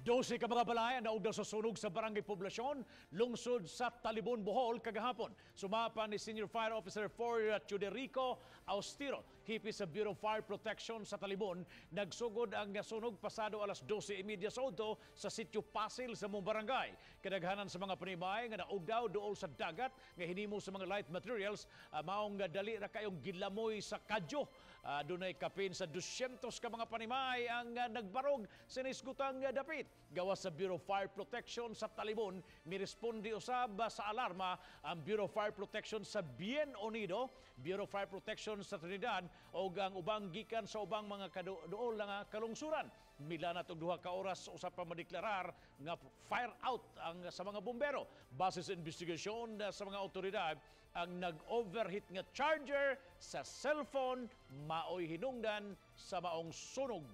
12 ka mga balay ang naugdaw sa sunog sa barangay poblasyon, lungsod sa Talibon, Bohol, kagahapon. Sumapa ni Senior Fire Officer for Chuderico Austiro, hipi sa Bureau of Fire Protection sa Talibon. Nagsugod ang sunog pasado alas 12:30 sa udto sa sitio Pasil sa mong barangay. Kadaghanan sa mga panimay nga naugdaw duol sa dagat nga hinimo sa mga light materials, maong dali ra kayong gilamoy sa kadyo. Dunay kapin sa 200 ka mga panimay ang nagbarog sa nisgutang dapit. Gawas sa Bureau of Fire Protection sa Talibon, miresponde usab sa alarma ang Bureau of Fire Protection sa Bien Unido, Bureau of Fire Protection sa Trinidad o ang ubang gikan sa ubang mga kaduol nga kalungsuran. Milanat og 2 ka oras usab pa madeklarar nga fire out ang sa mga bombero. Base sa investigasyon sa mga otoridad, ang nag-overheat nga charger sa cellphone maoy hinungdan sa maong sunog.